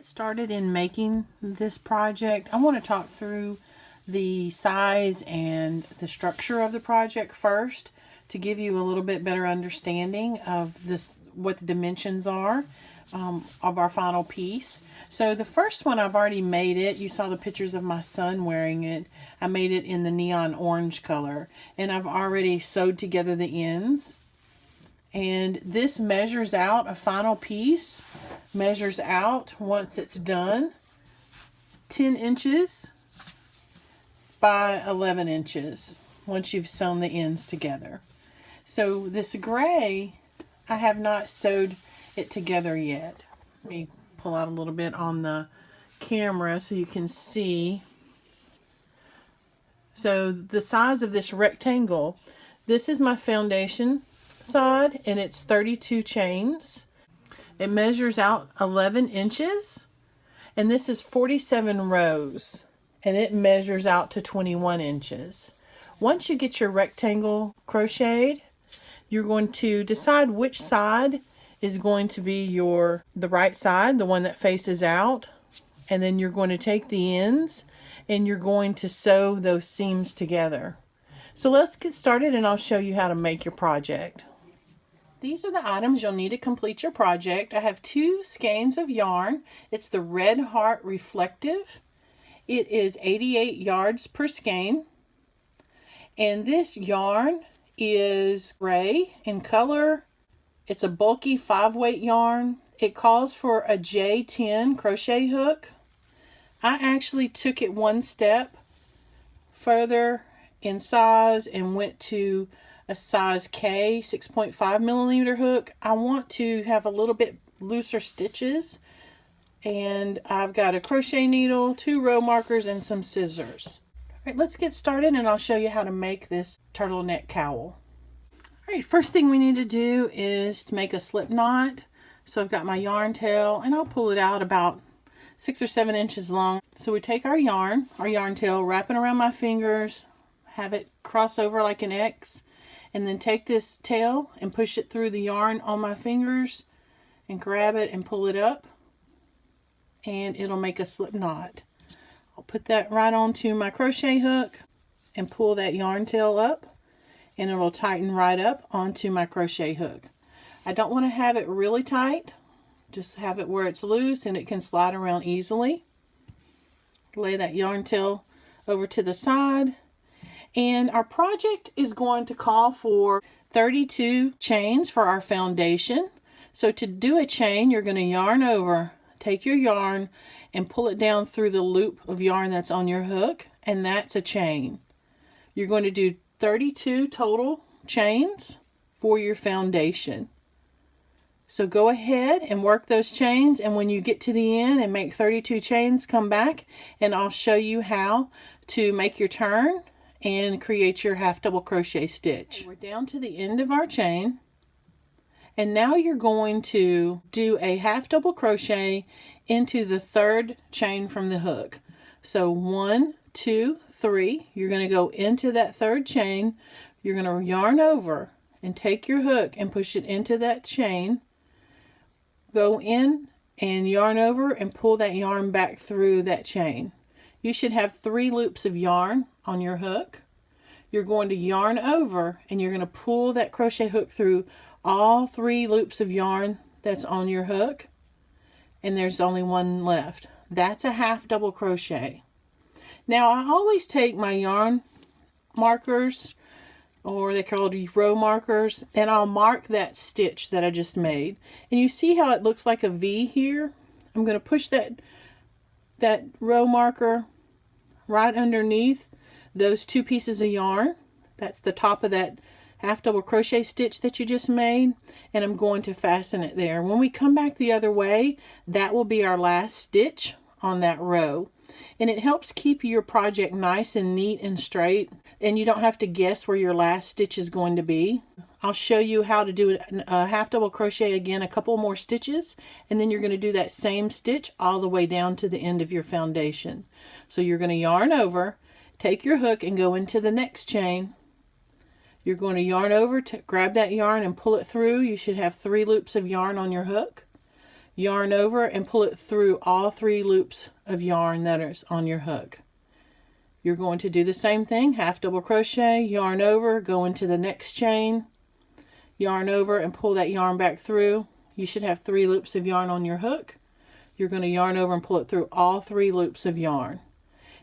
started in making this project, I want to talk through the size and the structure of the project first to give you a little bit better understanding of this, what the dimensions are of our final piece. So the first one, I've already made it. You saw the pictures of my son wearing it. I made it in the neon orange color, and I've already sewed together the ends. And this measures out, a final piece measures out, once it's done, 10 inches by 11 inches once you've sewn the ends together. So this gray, I have not sewed it together yet. Let me pull out a little bit on the camera so you can see. So the size of this rectangle, this is my foundation side, and it's 32 chains. It measures out 11 inches, and this is 47 rows, and it measures out to 21 inches. Once you get your rectangle crocheted, you're going to decide which side is going to be the right side, the one that faces out, and then you're going to take the ends and you're going to sew those seams together. So let's get started, and I'll show you how to make your project. These are the items you'll need to complete your project. I have 2 skeins of yarn. It's the Red Heart Reflective. It is 88 yards per skein. And this yarn is gray in color. It's a bulky 5-weight yarn. It calls for a J10 crochet hook. I actually took it one step further in size and went to a size K 6.5 millimeter hook. I want to have a little bit looser stitches, and I've got a crochet needle, 2 row markers, and some scissors. All right, let's get started, and I'll show you how to make this turtleneck cowl. All right, first thing we need to do is to make a slip knot. So I've got my yarn tail, and I'll pull it out about 6 or 7 inches long. So we take our yarn tail, wrap it around my fingers, have it cross over like an X, and then take this tail and push it through the yarn on my fingers and grab it and pull it up, and it'll make a slip knot. I'll put that right onto my crochet hook and pull that yarn tail up, and it'll tighten right up onto my crochet hook. I don't want to have it really tight, just have it where it's loose and it can slide around easily. Lay that yarn tail over to the side. And our project is going to call for 32 chains for our foundation. So to do a chain, you're going to yarn over, take your yarn and pull it down through the loop of yarn that's on your hook, and that's a chain. You're going to do 32 total chains for your foundation. So go ahead and work those chains, and when you get to the end and make 32 chains, come back and I'll show you how to make your turn and create your half double crochet stitch. We're down to the end of our chain, and now you're going to do a half double crochet into the 3rd chain from the hook. So 1, 2, 3, you're going to go into that 3rd chain, you're going to yarn over and take your hook and push it into that chain, go in and yarn over and pull that yarn back through that chain. You should have 3 loops of yarn on your hook. You're going to yarn over and you're going to pull that crochet hook through all 3 loops of yarn that's on your hook, and there's only 1 left. That's a half double crochet. Now I always take my yarn markers, or they're called row markers, and I'll mark that stitch that I just made. And you see how it looks like a V here? I'm going to push that row marker right underneath those 2 pieces of yarn. That's the top of that half double crochet stitch that you just made, and I'm going to fasten it there. When we come back the other way, that will be our last stitch on that row, and it helps keep your project nice and neat and straight, and you don't have to guess where your last stitch is going to be. I'll show you how to do a half double crochet again, a couple more stitches, and then you're going to do that same stitch all the way down to the end of your foundation. So you're going to yarn over, take your hook and go into the next chain. You're going to yarn over to grab that yarn and pull it through. You should have 3 loops of yarn on your hook. yarn over and pull it through all 3 loops of yarn that is on your hook. You're going to do the same thing, half double crochet, yarn over, go into the next chain, yarn over and pull that yarn back through. You should have 3 loops of yarn on your hook. You're going to yarn over and pull it through all 3 loops of yarn.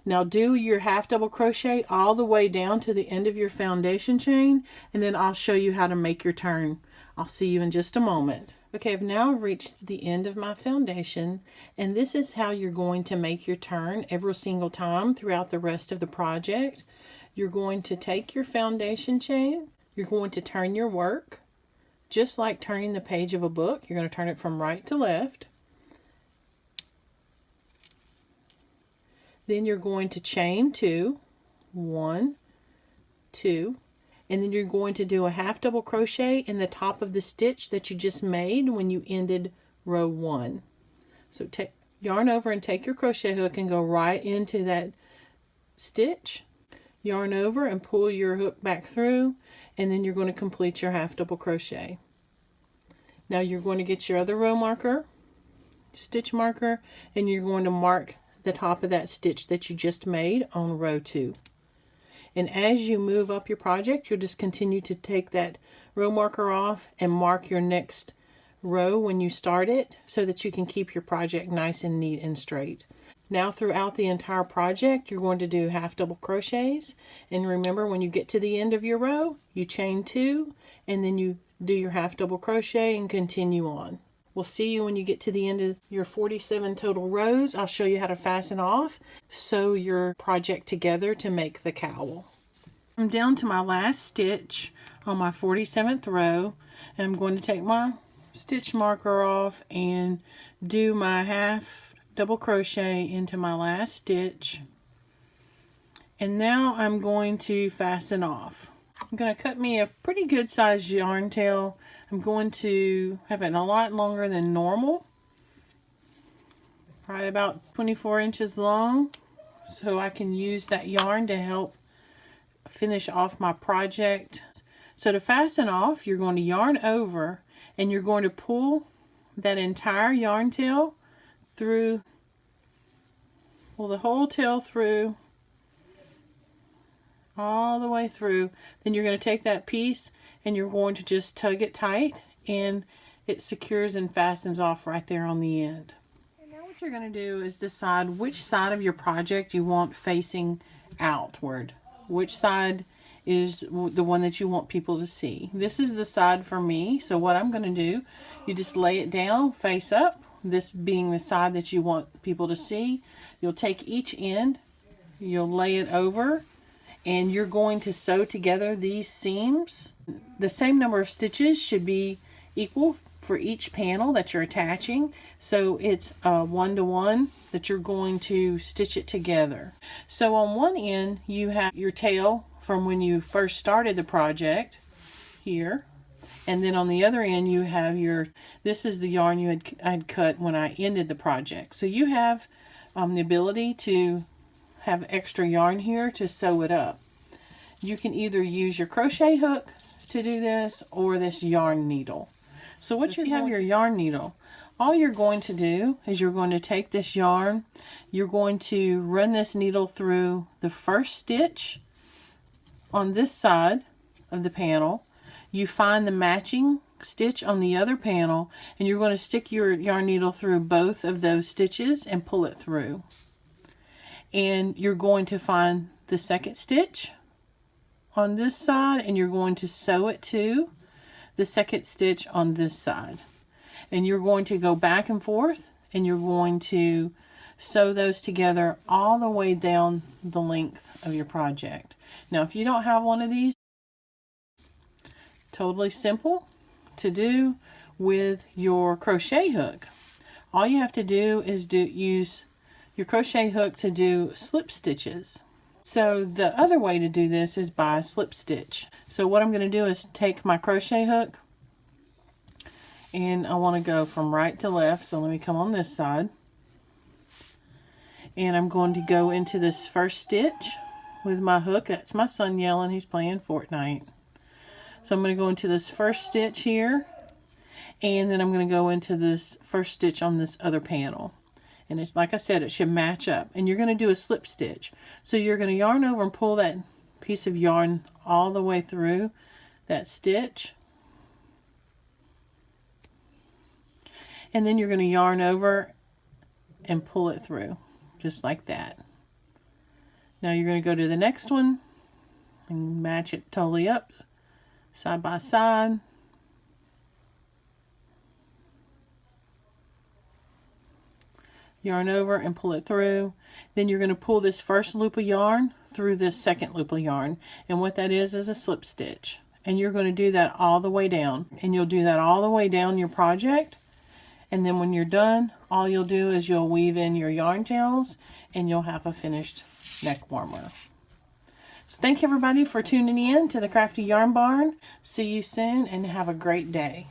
Now do your half double crochet all the way down to the end of your foundation chain, and then I'll show you how to make your turn. I'll see you in just a moment. Okay, I've now reached the end of my foundation, and this is how you're going to make your turn every single time throughout the rest of the project. You're going to take your foundation chain, you're going to turn your work, just like turning the page of a book. You're going to turn it from right to left. Then you're going to chain 2, 1, 2, and then you're going to do a half double crochet in the top of the stitch that you just made when you ended row 1. So take yarn over and take your crochet hook and go right into that stitch. Yarn over and pull your hook back through, and then you're going to complete your half double crochet. Now you're going to get your other row marker, stitch marker, and you're going to mark the top of that stitch that you just made on row 2. And as you move up your project, you'll just continue to take that row marker off and mark your next row when you start it, so that you can keep your project nice and neat and straight. Now throughout the entire project, you're going to do half double crochets, and remember, when you get to the end of your row, you chain 2 and then you do your half double crochet and continue on. We'll see you when you get to the end of your 47 total rows. I'll show you how to fasten off, sew your project together to make the cowl. I'm down to my last stitch on my 47th row, and I'm going to take my stitch marker off and do my half double crochet into my last stitch. And now I'm going to fasten off. I'm going to cut me a pretty good sized yarn tail. I'm going to have it a lot longer than normal, probably about 24 inches long, so I can use that yarn to help finish off my project. So to fasten off, you're going to yarn over and you're going to pull that entire yarn tail through, pull the whole tail through, all the way through. Then you're going to take that piece and you're going to just tug it tight, and it secures and fastens off right there on the end. And now what you're going to do is decide which side of your project you want facing outward. Which side is the one that you want people to see. This is the side for me, so what I'm going to do, you just lay it down face up, this being the side that you want people to see. You'll take each end, you'll lay it over, and you're going to sew together these seams. The same number of stitches should be equal for each panel that you're attaching, so it's a 1-to-1 that you're going to stitch it together. So on one end you have your tail from when you first started the project here, and then on the other end you have your, this is the yarn I'd cut when I ended the project. So you have the ability to have extra yarn here to sew it up. You can either use your crochet hook to do this or this yarn needle. So what you have your yarn needle, all you're going to do is you're going to take this yarn, you're going to run this needle through the first stitch on this side of the panel. You find the matching stitch on the other panel, and you're going to stick your yarn needle through both of those stitches and pull it through. And you're going to find the second stitch on this side, and you're going to sew it to the second stitch on this side. And you're going to go back and forth, and you're going to sew those together all the way down the length of your project. Now, if you don't have one of these, totally simple to do with your crochet hook. All you have to do is use your crochet hook to do slip stitches. So the other way to do this is by a slip stitch. So what I'm going to do is take my crochet hook, and I want to go from right to left. So let me come on this side, and I'm going to go into this first stitch with my hook. That's my son yelling, he's playing Fortnite. So I'm going to go into this first stitch here, And then I'm going to go into this first stitch on this other panel. And it's like I said, it should match up. And you're going to do a slip stitch. So you're going to yarn over and pull that piece of yarn all the way through that stitch. And then you're going to yarn over and pull it through, just like that. Now you're going to go to the next one and match it totally up, side by side. Yarn over and pull it through. Then you're going to pull this first loop of yarn through this second loop of yarn, and what that is a slip stitch. And you're going to do that all the way down, and you'll do that all the way down your project. And then when you're done, all you'll do is you'll weave in your yarn tails and you'll have a finished neck warmer. So thank you everybody for tuning in to the Crafty Yarn Barn. See you soon and have a great day.